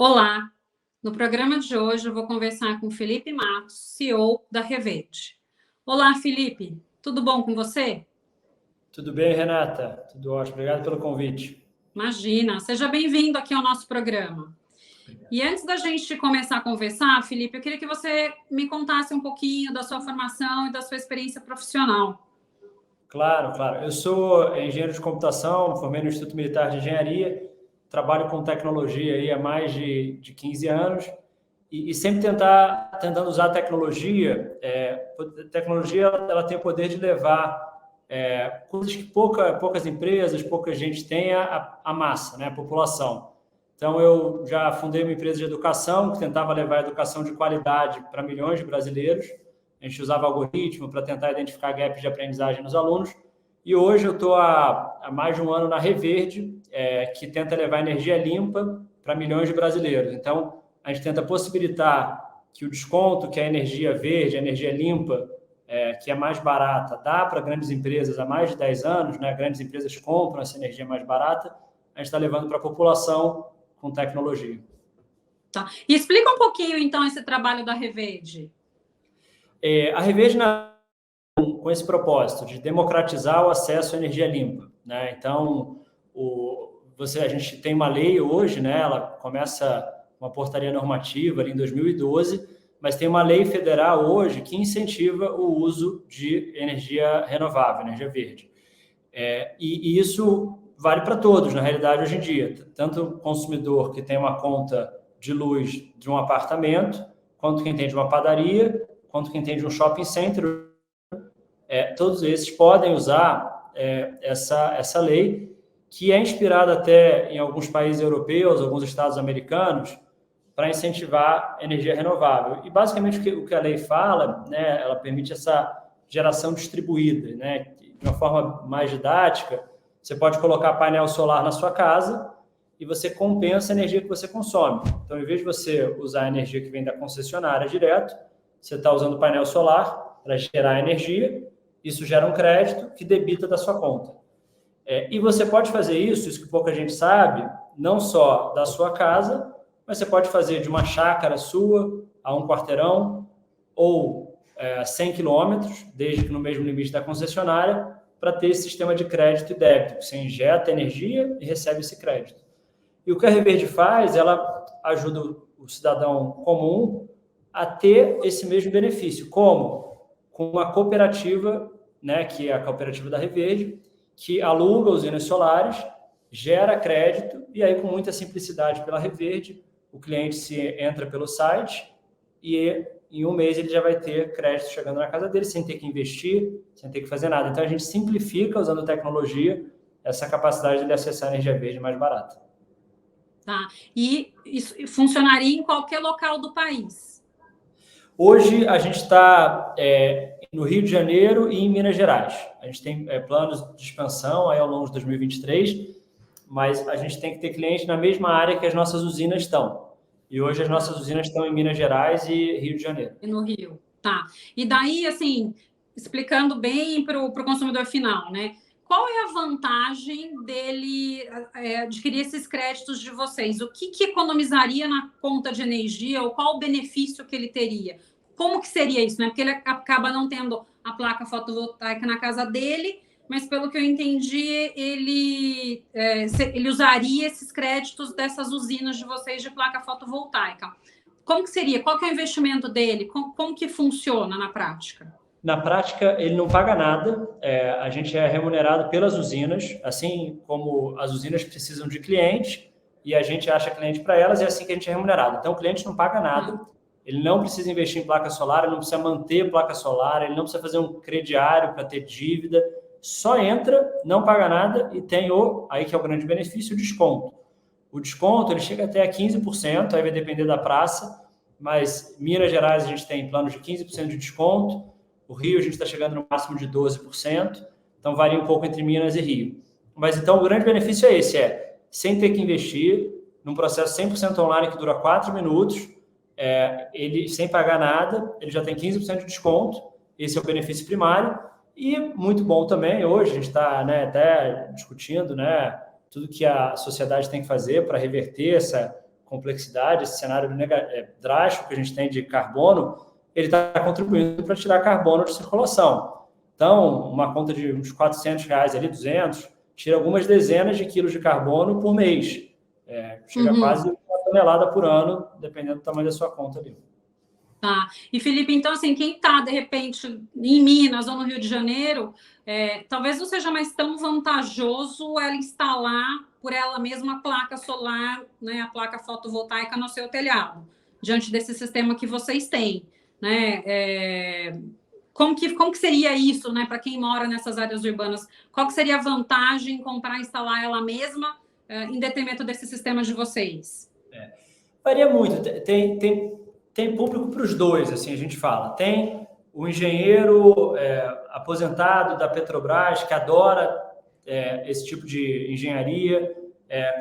Olá! No programa de hoje eu vou conversar com Felipe Matos, CEO da Reverde. Olá, Felipe! Tudo bom com você? Tudo bem, Renata? Tudo ótimo. Obrigado pelo convite. Imagina! Seja bem-vindo aqui ao nosso programa. E antes da gente começar a conversar, Felipe, eu queria que você me contasse um pouquinho da sua formação e da sua experiência profissional. Claro, claro. Eu sou engenheiro de computação, formei no Instituto Militar de Engenharia, trabalho com tecnologia aí há mais de 15 anos e sempre tentando usar a tecnologia. Tecnologia ela tem o poder de levar coisas que poucas empresas, pouca gente tem a massa, né, a população. Então, eu já fundei uma empresa de educação que tentava levar a educação de qualidade para milhões de brasileiros. A gente usava algoritmo para tentar identificar gaps de aprendizagem nos alunos. E hoje eu estou há mais de um ano na Reverde, que tenta levar energia limpa para milhões de brasileiros. Então, a gente tenta possibilitar que o desconto que a energia verde, a energia limpa, que é mais barata, dá para grandes empresas há mais de 10 anos, né? Grandes empresas compram essa energia mais barata, a gente está levando para a população com tecnologia. Tá. E explica um pouquinho, então, esse trabalho da Reverde. A Reverde com esse propósito de democratizar o acesso à energia limpa, né? Então, a gente tem uma lei hoje, né? Ela começa uma portaria normativa ali em 2012, mas tem uma lei federal hoje que incentiva o uso de energia renovável, energia verde. E isso vale para todos, na realidade, hoje em dia. Tanto o consumidor que tem uma conta de luz de um apartamento, quanto quem tem de uma padaria, quanto quem tem de um shopping center, todos esses podem usar essa lei, que é inspirada até em alguns países europeus, alguns estados americanos, para incentivar energia renovável. E, basicamente, o que a lei fala, né, ela permite essa geração distribuída, né? De uma forma mais didática, você pode colocar painel solar na sua casa e você compensa a energia que você consome. Então, em vez de você usar a energia que vem da concessionária direto, você está usando o painel solar para gerar energia, isso gera um crédito que debita da sua conta. E você pode fazer isso que pouca gente sabe, não só da sua casa, mas você pode fazer de uma chácara sua a um quarteirão ou 100 quilômetros, desde que no mesmo limite da concessionária, para ter esse sistema de crédito e débito. Você injeta energia e recebe esse crédito. E o que a Reverde faz, ela ajuda o cidadão comum a ter esse mesmo benefício. Como? Com uma cooperativa, né, que é a cooperativa da Reverde, que aluga usinas solares, gera crédito, e aí, com muita simplicidade pela Reverde, o cliente entra pelo site e em um mês ele já vai ter crédito chegando na casa dele, sem ter que investir, sem ter que fazer nada. Então, a gente simplifica, usando tecnologia, essa capacidade de acessar a energia verde mais barata. Tá. E isso funcionaria em qualquer local do país? Hoje, a gente está no Rio de Janeiro e em Minas Gerais. A gente tem planos de expansão aí ao longo de 2023, mas a gente tem que ter cliente na mesma área que as nossas usinas estão. E hoje as nossas usinas estão em Minas Gerais e Rio de Janeiro. E no Rio, tá. E daí, assim, explicando bem para o consumidor final, né? Qual é a vantagem dele adquirir esses créditos de vocês? O que economizaria na conta de energia ou qual o benefício que ele teria? Como que seria isso, né? Porque ele acaba não tendo a placa fotovoltaica na casa dele, mas pelo que eu entendi, ele usaria esses créditos dessas usinas de vocês de placa fotovoltaica. Como que seria? Qual que é o investimento dele? Como que funciona na prática? Na prática, ele não paga nada. A gente é remunerado pelas usinas, assim como as usinas precisam de clientes e a gente acha cliente para elas, é assim que a gente é remunerado. Então, o cliente não paga nada, ele não precisa investir em placa solar, ele não precisa manter placa solar, ele não precisa fazer um crediário para ter dívida, só entra, não paga nada e tem aí que é o grande benefício, o desconto. O desconto ele chega até a 15%, aí vai depender da praça, mas em Minas Gerais a gente tem planos de 15% de desconto, o Rio a gente está chegando no máximo de 12%, então varia um pouco entre Minas e Rio. Mas então o grande benefício é esse, sem ter que investir, num processo 100% online que dura 4 minutos, ele sem pagar nada, ele já tem 15% de desconto, esse é o benefício primário, e muito bom também, hoje a gente está até discutindo tudo que a sociedade tem que fazer para reverter essa complexidade, esse cenário drástico que a gente tem de carbono, ele está contribuindo para tirar carbono de circulação. Então, uma conta de uns R$400 ali, 200, tira algumas dezenas de quilos de carbono por mês. Chega a quase 1 tonelada por ano, dependendo do tamanho da sua conta ali. Tá. E, Felipe, então, assim, quem está, de repente, em Minas ou no Rio de Janeiro, talvez não seja mais tão vantajoso ela instalar por ela mesma a placa solar, né, a placa fotovoltaica no seu telhado, diante desse sistema que vocês têm, né? Como que seria isso, né, para quem mora nessas áreas urbanas? Qual que seria a vantagem em comprar e instalar ela mesma em detrimento desse sistema de vocês? Varia muito. Tem público para os dois, assim a gente fala. Tem o engenheiro aposentado da Petrobras que adora esse tipo de engenharia,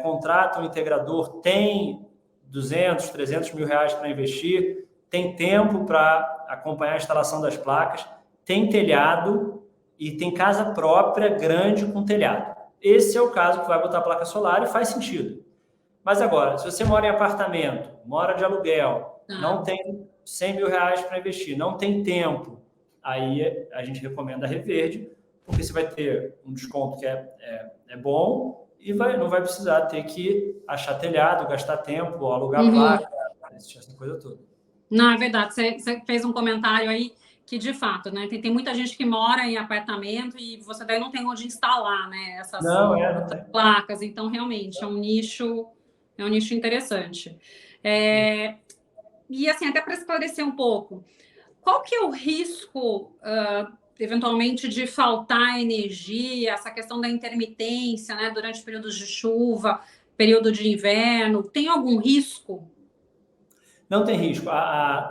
contrata um integrador, tem 200, 300 mil reais para investir, tem tempo para acompanhar a instalação das placas, tem telhado e tem casa própria grande com telhado. Esse é o caso que vai botar placa solar e faz sentido. Mas agora, se você mora em apartamento, mora de aluguel, não tem 100 mil reais para investir, não tem tempo, aí a gente recomenda a Reverde, porque você vai ter um desconto que é bom e não vai precisar ter que achar telhado, gastar tempo, alugar placa, essa coisa toda. Não, é verdade. Você fez um comentário aí que, de fato, né, tem muita gente que mora em apartamento e você daí não tem onde instalar, né, essas placas. Então, realmente, é um nicho interessante. E, assim, até para esclarecer um pouco, qual que é o risco, eventualmente, de faltar energia, essa questão da intermitência, né, durante períodos de chuva, período de inverno? Tem algum risco? Não tem risco.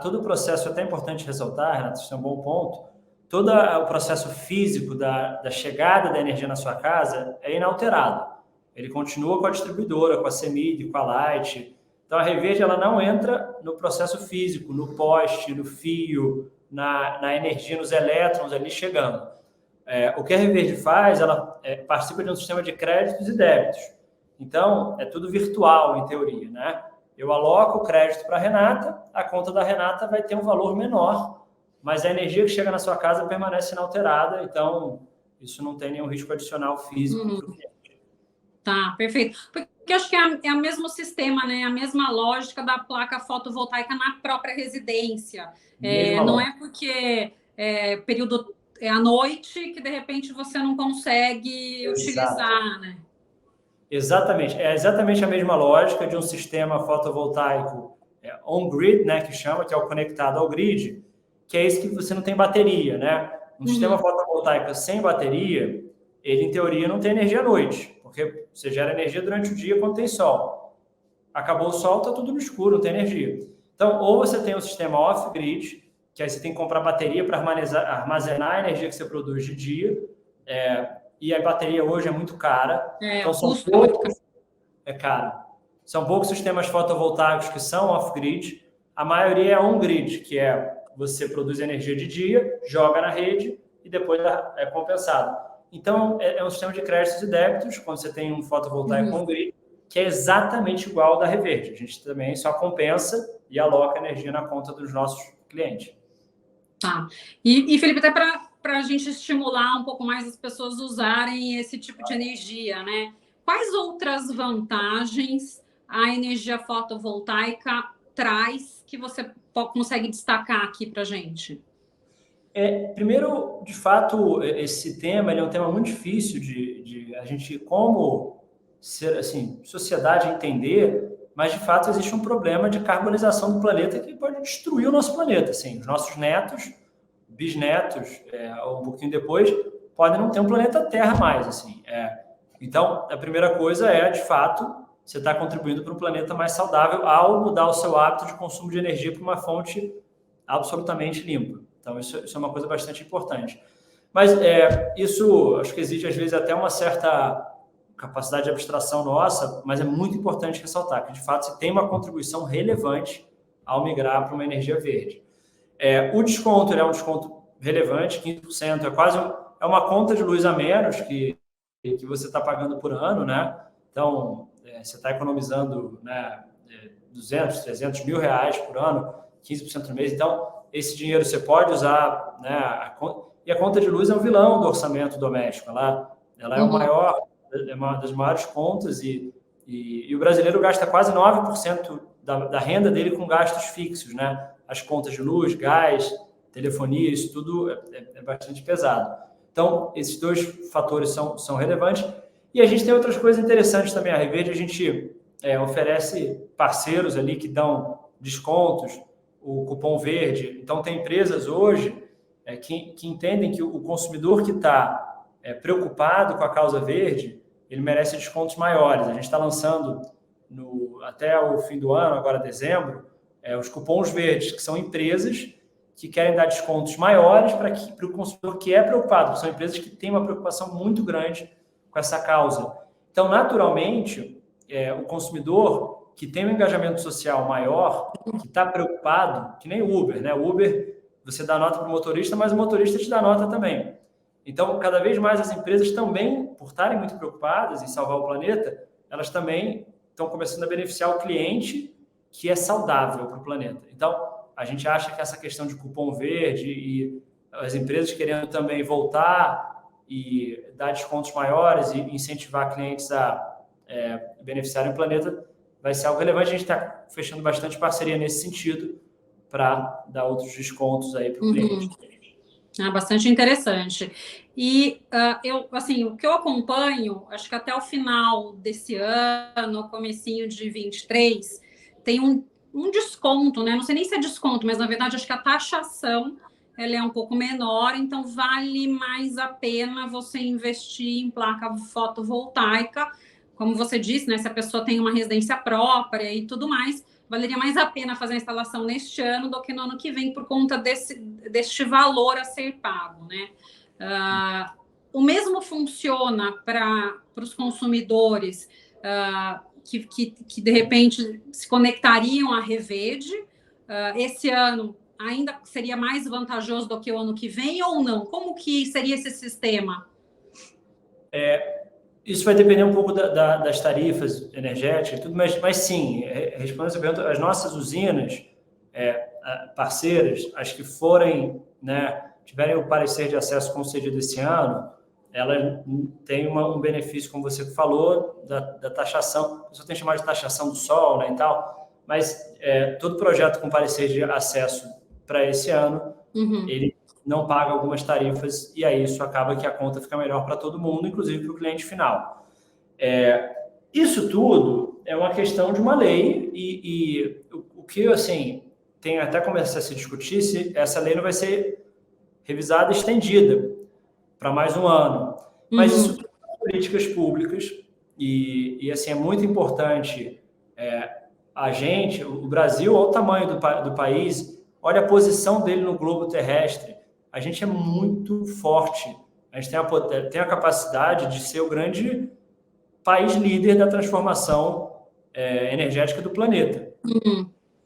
Todo o processo, é até importante ressaltar, Renato, isso é um bom ponto, todo o processo físico da chegada da energia na sua casa é inalterado. Ele continua com a distribuidora, com a CEMIG, com a Light. Então, a Reverde ela não entra no processo físico, no poste, no fio, na energia, nos elétrons ali chegando. O que a Reverde faz, ela participa de um sistema de créditos e débitos. Então, é tudo virtual, em teoria, né? Eu aloco o crédito para a Renata, a conta da Renata vai ter um valor menor, mas a energia que chega na sua casa permanece inalterada, então isso não tem nenhum risco adicional físico para o cliente. Tá, perfeito. Porque eu acho que é o mesmo sistema, né? A mesma lógica da placa fotovoltaica na própria residência. Não é porque período à noite que, de repente, você não consegue utilizar, né? Exatamente. É exatamente a mesma lógica de um sistema fotovoltaico on-grid, né, que chama, que é o conectado ao grid, que é esse que você não tem bateria, né? Um sistema fotovoltaico sem bateria, ele, em teoria, não tem energia à noite, porque você gera energia durante o dia quando tem sol. Acabou o sol, está tudo no escuro, não tem energia. Então, ou você tem um sistema off-grid, que aí você tem que comprar bateria para armazenar a energia que você produz de dia, e a bateria hoje é muito cara. Então, é caro. São poucos sistemas fotovoltaicos que são off-grid. A maioria é on-grid, que você produz energia de dia, joga na rede e depois é compensado. Então, é um sistema de créditos e débitos, quando você tem um fotovoltaico on-grid, que é exatamente igual ao da Reverde. A gente também só compensa e aloca energia na conta dos nossos clientes. Tá. E Felipe, até para a gente estimular um pouco mais as pessoas usarem esse tipo de energia, né? Quais outras vantagens a energia fotovoltaica traz que você consegue destacar aqui para a gente? Primeiro, de fato, esse tema é um tema muito difícil de a gente, como ser, assim, sociedade entender, mas, de fato, existe um problema de carbonização do planeta que pode destruir o nosso planeta. Assim, os nossos netos, bisnetos, um pouquinho depois, podem não ter um planeta Terra mais. Assim, Então, a primeira coisa de fato, você está contribuindo para um planeta mais saudável ao mudar o seu hábito de consumo de energia para uma fonte absolutamente limpa. Então, isso é uma coisa bastante importante. Mas isso, acho que exige, às vezes, até uma certa capacidade de abstração nossa, mas é muito importante ressaltar que, de fato, se tem uma contribuição relevante ao migrar para uma energia verde. O desconto é um desconto relevante, 15%, é uma conta de luz a menos que você está pagando por ano, né? Então, você está economizando, né, 200, 300 mil reais por ano, 15% no mês. Então, esse dinheiro você pode usar, né? E a conta de luz é um vilão do orçamento doméstico. Ela é o maior, é uma das maiores contas e o brasileiro gasta quase 9% da renda dele com gastos fixos, né? As contas de luz, gás, telefonia, isso tudo é bastante pesado. Então, esses dois fatores são relevantes. E a gente tem outras coisas interessantes também. A Reverde, a gente oferece parceiros ali que dão descontos, o cupom verde. Então, tem empresas hoje que entendem que o consumidor que está preocupado com a causa verde, ele merece descontos maiores. A gente está lançando até o fim do ano, agora dezembro, os cupons verdes, que são empresas que querem dar descontos maiores para o consumidor que é preocupado. São empresas que têm uma preocupação muito grande com essa causa. Então, naturalmente, o consumidor que tem um engajamento social maior, que está preocupado, que nem o Uber, né? O Uber, você dá nota para o motorista, mas o motorista te dá nota também. Então, cada vez mais as empresas também, por estarem muito preocupadas em salvar o planeta, elas também estão começando a beneficiar o cliente que é saudável para o planeta. Então, a gente acha que essa questão de cupom verde e as empresas querendo também voltar e dar descontos maiores e incentivar clientes a beneficiarem o planeta vai ser algo relevante. A gente está fechando bastante parceria nesse sentido para dar outros descontos aí para o cliente. Bastante interessante. E o que eu acompanho, acho que até o final desse ano, comecinho de 23, tem um desconto, né? Não sei nem se é desconto, mas na verdade acho que a taxação ela é um pouco menor, então vale mais a pena você investir em placa fotovoltaica, como você disse, né? Se a pessoa tem uma residência própria e tudo mais, valeria mais a pena fazer a instalação neste ano do que no ano que vem, por conta deste valor a ser pago, né? O mesmo funciona para os consumidores que de repente se conectariam à Reverde. Esse ano ainda seria mais vantajoso do que o ano que vem ou não? Como que seria esse sistema? Isso vai depender um pouco das tarifas energéticas e tudo, mas sim, respondendo essa pergunta, as nossas usinas parceiras, as que forem, né, tiverem o parecer de acesso concedido esse ano, elas têm um benefício, como você falou, da taxação. A pessoa tem chamado de taxação do sol, né, e tal, mas todo projeto com parecer de acesso para esse ano, ele não paga algumas tarifas e aí isso acaba que a conta fica melhor para todo mundo, inclusive para o cliente final. Isso tudo é uma questão de uma lei e o que, assim, tem até começar a se discutir se essa lei não vai ser revisada e estendida para mais um ano. Mas isso são políticas públicas e assim, é muito importante a gente, o Brasil, olha o tamanho do país, olha a posição dele no globo terrestre. A gente é muito forte. A gente tem a capacidade de ser o grande país líder da transformação energética do planeta.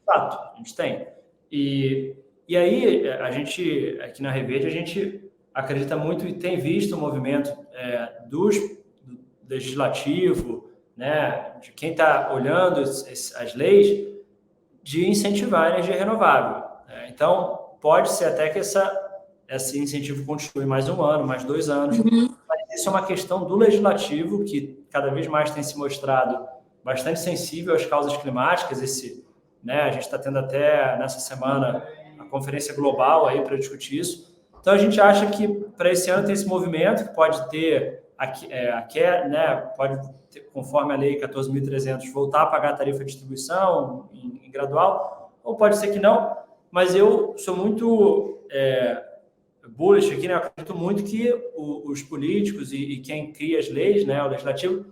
Fato, a gente tem. E aí, a gente, aqui na Reverde, a gente acredita muito e tem visto o movimento do legislativo, né, de quem está olhando as leis, de incentivar a energia renovável. Então, pode ser até que esse incentivo continue mais um ano, mais 2 anos, mas isso é uma questão do legislativo, que cada vez mais tem se mostrado bastante sensível às causas climáticas. A gente está tendo até nessa semana a conferência global aí para discutir isso. Então, a gente acha que para esse ano tem esse movimento que pode ter, pode ter, conforme a lei 14.300, voltar a pagar a tarifa de distribuição em gradual, ou pode ser que não, mas eu sou muito bullish aqui, né? Eu acredito muito que os políticos e quem cria as leis, né, o legislativo,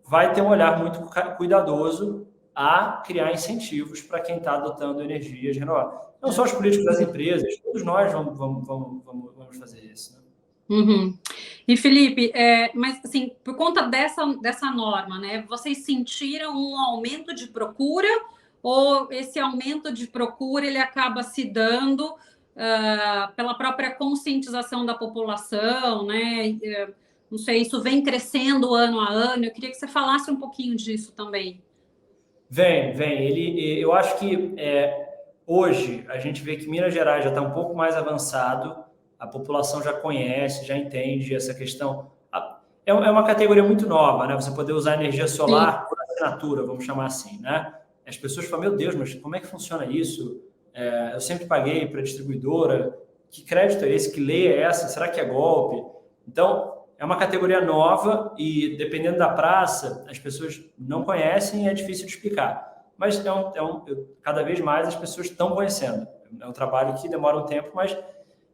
vai ter um olhar muito cuidadoso a criar incentivos para quem está adotando energias renováveis. Não só os políticos das empresas, todos nós vamos fazer isso, né? E, Felipe, mas assim, por conta dessa norma, né, vocês sentiram um aumento de procura ou esse aumento de procura ele acaba se dando pela própria conscientização da população, né? Não sei, isso vem crescendo ano a ano. Eu queria que você falasse um pouquinho disso também. Eu acho que hoje a gente vê que Minas Gerais já está um pouco mais avançado, a população já conhece, já entende essa questão. É uma categoria muito nova, né? Você poder usar energia Sim. solar por assinatura, vamos chamar assim, né? As pessoas falam, meu Deus, mas como é que funciona isso? Eu sempre paguei para a distribuidora, que crédito é esse? Que lei é essa? Será que é golpe? Então, é uma categoria nova e, dependendo da praça, as pessoas não conhecem e é difícil de explicar. Mas cada vez mais as pessoas estão conhecendo. É um trabalho que demora um tempo, mas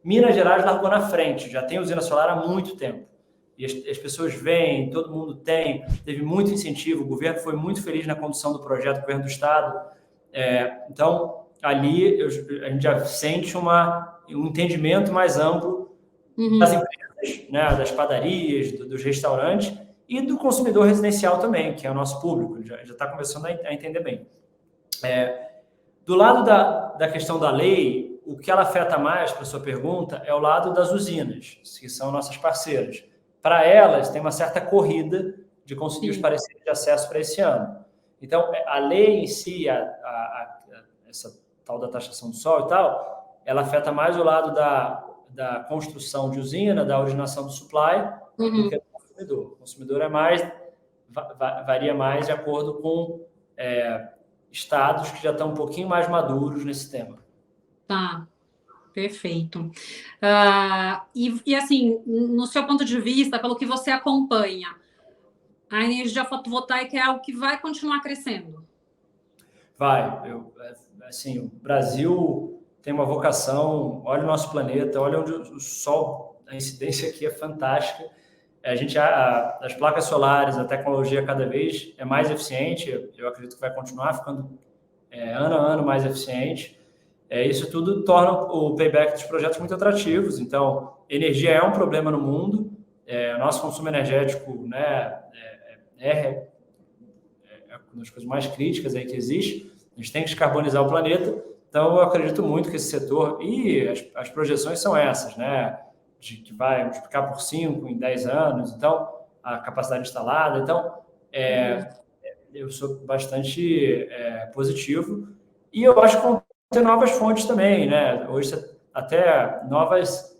Minas Gerais largou na frente, já tem usina solar há muito tempo. E as pessoas veem, todo mundo tem, teve muito incentivo, o governo foi muito feliz na condução do projeto, o governo do Estado. Então, ali a gente já sente um entendimento mais amplo das empresas, né, das padarias, dos restaurantes e do consumidor residencial também, que é o nosso público, já está começando a entender bem. Do lado da questão da lei, o que ela afeta mais, para a sua pergunta, é o lado das usinas, que são nossas parceiras. Para elas, tem uma certa corrida de conseguir os pareceres de acesso para esse ano. Então, a lei em si, essa tal da taxação do sol e tal, ela afeta mais o lado da construção de usina, da originação do supply, do que do consumidor. O consumidor varia mais de acordo com estados que já estão um pouquinho mais maduros nesse tema. Tá. Perfeito. E assim, no seu ponto de vista, pelo que você acompanha, a energia fotovoltaica é algo que vai continuar crescendo? Vai. Assim, o Brasil tem uma vocação, olha o nosso planeta, olha onde o Sol, a incidência aqui é fantástica. As placas solares, a tecnologia cada vez é mais eficiente, eu acredito que vai continuar ficando ano a ano mais eficiente. Isso tudo torna o payback dos projetos muito atrativos. Então, energia é um problema no mundo. Nosso consumo energético, né, é uma das coisas mais críticas aí que existe. A gente tem que descarbonizar o planeta. Então, eu acredito muito que esse setor... E as projeções são essas, né? De que vai multiplicar por 5 em 10 anos. Então, a capacidade instalada. Então, eu sou bastante positivo. E eu acho que ter novas fontes também, né? Hoje até novas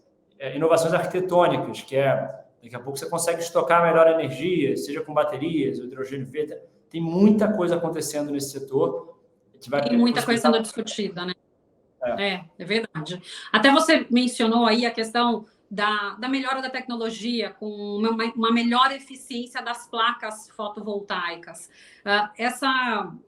inovações arquitetônicas, daqui a pouco você consegue estocar melhor energia, seja com baterias, hidrogênio verde. Tem muita coisa acontecendo nesse setor. Tem muita coisa sendo discutida, né? É verdade. Até você mencionou aí a questão da melhora da tecnologia, com uma melhor eficiência das placas fotovoltaicas.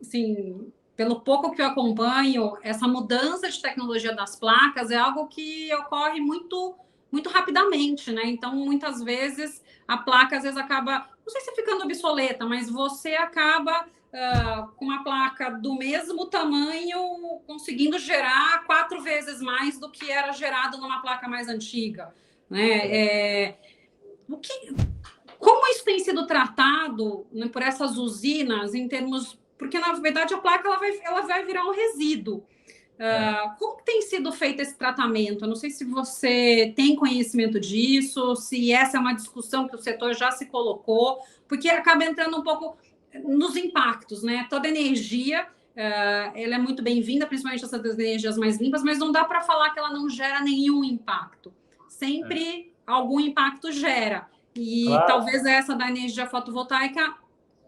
Assim, pelo pouco que eu acompanho, essa mudança de tecnologia das placas é algo que ocorre muito, muito rapidamente, né? Então, muitas vezes, a placa, às vezes, acaba, não sei se ficando obsoleta, mas você acaba com uma placa do mesmo tamanho, conseguindo gerar 4 vezes mais do que era gerado numa placa mais antiga, né? Como isso tem sido tratado, né, por essas usinas em termos... Porque, na verdade, a placa ela vai virar um resíduo. Como tem sido feito esse tratamento? Eu não sei se você tem conhecimento disso, se essa é uma discussão que o setor já se colocou, porque acaba entrando um pouco nos impactos, né? Toda energia, ela é muito bem-vinda, principalmente essas energias mais limpas, mas não dá para falar que ela não gera nenhum impacto. Sempre algum impacto gera. E talvez essa da energia fotovoltaica,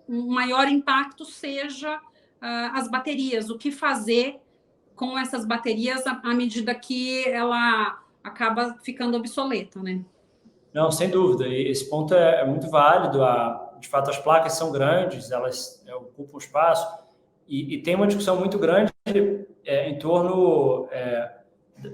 o maior impacto seja as baterias. O que fazer com essas baterias à medida que ela acaba ficando obsoleta, né? Não, sem dúvida. E esse ponto é muito válido. De fato, as placas são grandes, elas ocupam espaço. E tem uma discussão muito grande em torno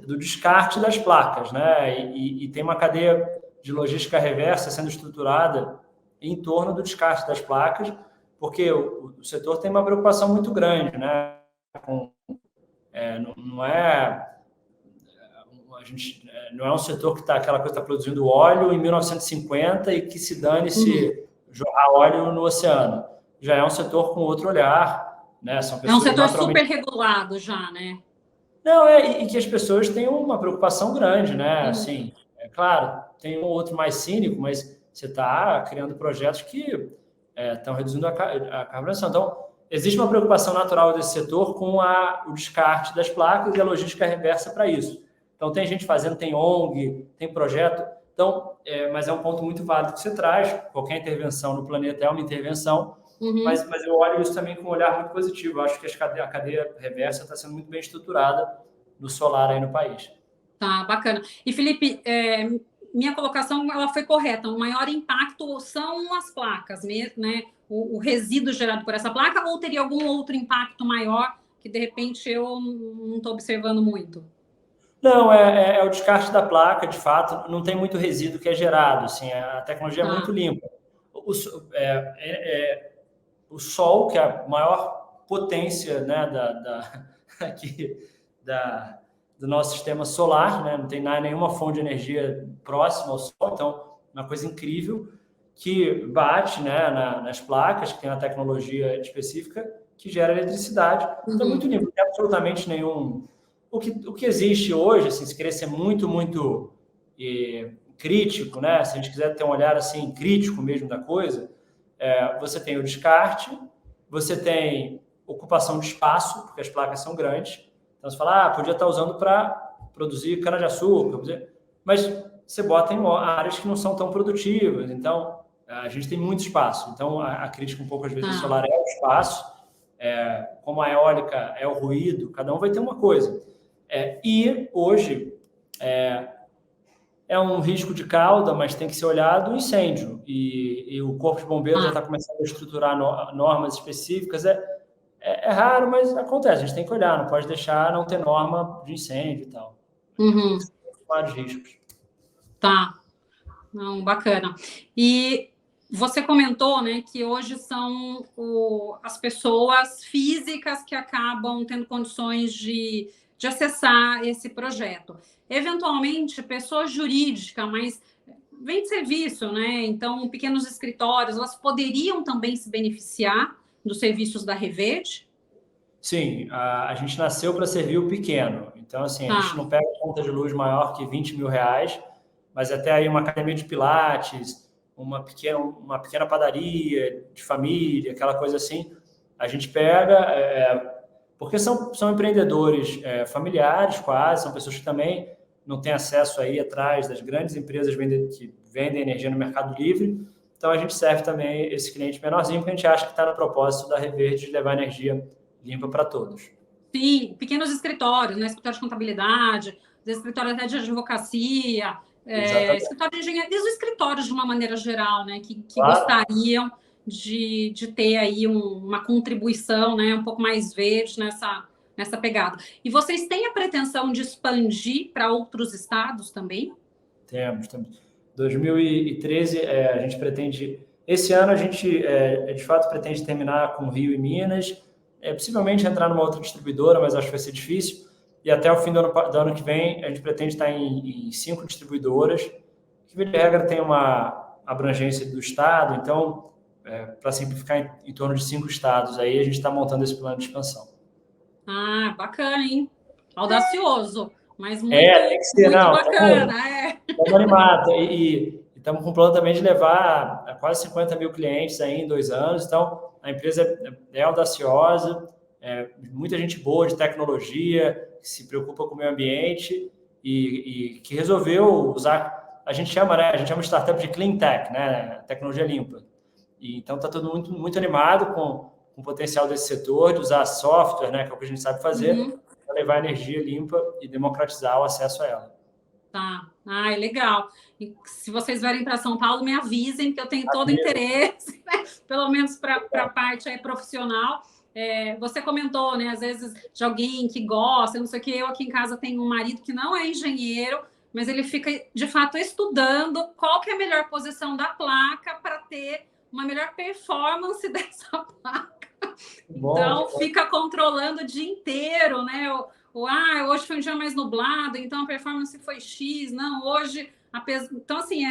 do descarte das placas, né? E tem uma cadeia de logística reversa sendo estruturada em torno do descarte das placas, porque o setor tem uma preocupação muito grande, né? Não é um setor que aquela coisa está produzindo óleo em 1950 e que se dane se jorrar óleo no oceano. Já é um setor com outro olhar, né? São pessoas um setor super regulado já, né? Não, e que as pessoas têm uma preocupação grande, né? Assim, é claro, tem um outro mais cínico, mas você está criando projetos que estão reduzindo a carbonização. Então, existe uma preocupação natural desse setor com o descarte das placas e a logística reversa para isso. Então, tem gente fazendo, tem ONG, tem projeto. Então, mas é um ponto muito válido que você traz. Qualquer intervenção no planeta é uma intervenção, mas eu olho isso também com um olhar muito positivo. Eu acho que a cadeia reversa está sendo muito bem estruturada no solar aí no país. Tá, bacana. E, Felipe, minha colocação ela foi correta. O maior impacto são as placas, né? O resíduo gerado por essa placa, ou teria algum outro impacto maior que, de repente, eu não estou observando muito? Não, é o descarte da placa, de fato, não tem muito resíduo que é gerado, assim, a tecnologia é muito limpa. O sol, que é a maior potência, né, do nosso sistema solar, né, não tem nenhuma fonte de energia próxima ao sol, então, uma coisa incrível, que bate, né, nas placas, que tem uma tecnologia específica, que gera eletricidade. Então, é muito limpo, não tem absolutamente nenhum... O que existe hoje, assim, se querer ser muito, muito crítico, né? Se a gente quiser ter um olhar assim, crítico mesmo da coisa, você tem o descarte, você tem ocupação de espaço, porque as placas são grandes. Então, você fala, podia estar usando para produzir cana-de-açúcar, mas você bota em áreas que não são tão produtivas. Então, a gente tem muito espaço. Então, a crítica um pouco, às vezes, do solar é o espaço, como a eólica é o ruído, cada um vai ter uma coisa. E hoje é um risco de cauda, mas tem que ser olhado o incêndio. E o Corpo de Bombeiros já está começando a estruturar normas específicas. É raro, mas acontece. A gente tem que olhar, não pode deixar não ter norma de incêndio e tal. Vários riscos. Tá. Não, bacana. E você comentou, né, que hoje são as pessoas físicas que acabam tendo condições de acessar esse projeto. Eventualmente, pessoa jurídica, mas vem de serviço, né? Então, pequenos escritórios, elas poderiam também se beneficiar dos serviços da Reverde? Sim, a gente nasceu para servir o pequeno. Então, assim, a gente não pega conta de luz maior que R$20 mil, mas até aí uma academia de pilates, uma pequena padaria de família, aquela coisa assim, a gente pega, porque são empreendedores familiares quase, são pessoas que também não têm acesso aí atrás das grandes empresas que vendem energia no mercado livre, então a gente serve também esse cliente menorzinho, porque a gente acha que está no propósito da Reverde de levar energia limpa para todos. Sim, pequenos escritórios, né? Escritório de contabilidade, escritório até de advocacia, escritório de engenharia, os escritórios de uma maneira geral, né? Que gostariam de ter aí uma contribuição, né? Um pouco mais verde nessa pegada. E vocês têm a pretensão de expandir para outros estados também? Temos. 2013, a gente pretende... Esse ano a gente, de fato, pretende terminar com Rio e Minas, possivelmente entrar numa outra distribuidora, mas acho que vai ser difícil. E até o fim do ano que vem, a gente pretende estar em 5 distribuidoras, que, via de regra, tem uma abrangência do estado. Então, para simplificar, em torno de 5 estados, aí a gente está montando esse plano de expansão. Bacana, hein? Audacioso, mas muito, tem que ser, muito bacana. Estamos animados. E estamos com o plano também de levar a quase 50 mil clientes aí em 2 anos. Então, a empresa é audaciosa, muita gente boa de tecnologia, que se preocupa com o meio ambiente e que resolveu usar, a gente chama startup de clean tech, né? Tecnologia limpa. E então está todo mundo muito animado com o potencial desse setor, de usar software, né? Que é o que a gente sabe fazer, para levar energia limpa e democratizar o acesso a ela. Tá, legal. E se vocês vierem para São Paulo, me avisem que eu tenho todo o interesse, né? Pelo menos para a parte aí profissional. Você comentou, né? Às vezes de alguém que gosta, não sei o que. Eu aqui em casa tenho um marido que não é engenheiro, mas ele fica de fato estudando qual que é a melhor posição da placa para ter uma melhor performance dessa placa. Então, fica controlando o dia inteiro, né? Hoje foi um dia mais nublado, então a performance foi X. Não, hoje... Então, assim,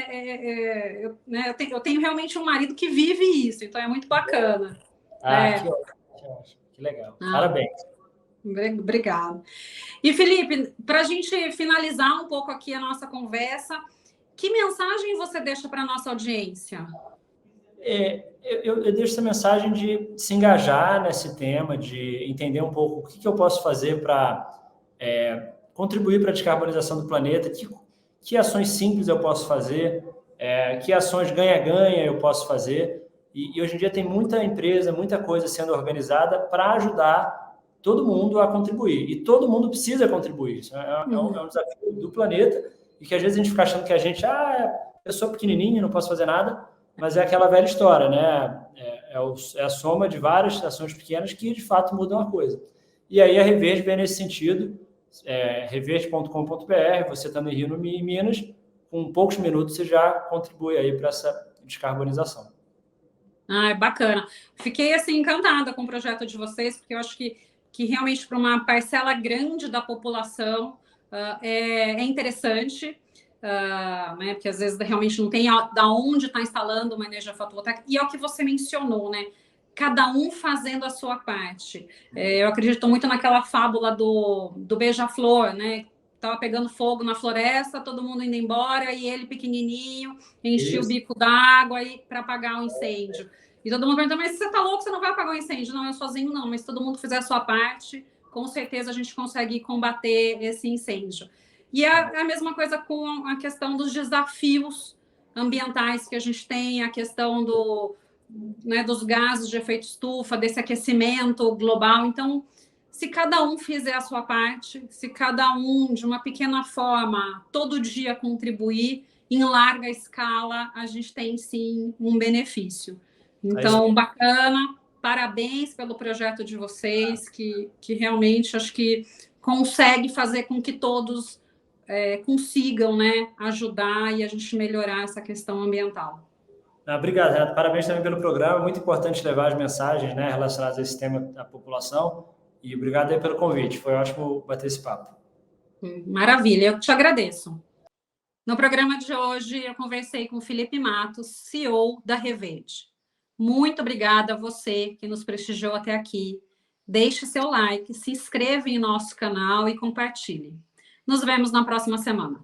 eu tenho realmente um marido que vive isso, então é muito bacana. Que legal. Parabéns. Obrigada. E, Felipe, para a gente finalizar um pouco aqui a nossa conversa, que mensagem você deixa para a nossa audiência? eu deixo essa mensagem de se engajar nesse tema, de entender um pouco o que eu posso fazer para contribuir para a descarbonização do planeta, que ações simples eu posso fazer, que ações ganha-ganha eu posso fazer. E hoje em dia tem muita empresa, muita coisa sendo organizada para ajudar todo mundo a contribuir. E todo mundo precisa contribuir. Isso é um desafio do planeta e que às vezes a gente fica achando que a gente, eu sou pequenininho, não posso fazer nada, mas é aquela velha história, né? É a soma de várias ações pequenas que, de fato, mudam a coisa. E aí a Reverde vem nesse sentido, reverde.com.br, você está no Rio, no Minas, com poucos minutos você já contribui aí para essa descarbonização. Bacana. Fiquei, assim, encantada com o projeto de vocês, porque eu acho que realmente para uma parcela grande da população é interessante, né? Porque às vezes realmente não tem da onde está instalando uma energia fotovoltaica, e é o que você mencionou, né? Cada um fazendo a sua parte. Eu acredito muito naquela fábula do beija-flor, né? Estava pegando fogo na floresta, todo mundo indo embora, e ele pequenininho enchia o bico d'água para apagar o incêndio. E todo mundo pergunta, mas você tá louco, você não vai apagar o incêndio? Não, eu sozinho não, mas se todo mundo fizer a sua parte, com certeza a gente consegue combater esse incêndio. E a mesma coisa com a questão dos desafios ambientais que a gente tem, a questão dos gases de efeito estufa, desse aquecimento global. Então, se cada um fizer a sua parte, se cada um, de uma pequena forma, todo dia contribuir, em larga escala, a gente tem, sim, um benefício. Então, bacana, parabéns pelo projeto de vocês, que realmente acho que consegue fazer com que todos consigam, né, ajudar e a gente melhorar essa questão ambiental. Obrigado, Renato. Parabéns também pelo programa. É muito importante levar as mensagens, né, relacionadas a esse tema da população. E obrigado aí pelo convite. Foi ótimo bater esse papo. Maravilha, eu te agradeço. No programa de hoje, eu conversei com o Felipe Matos, CEO da Reverde. Muito obrigada a você que nos prestigiou até aqui. Deixe seu like, se inscreva em nosso canal e compartilhe. Nos vemos na próxima semana.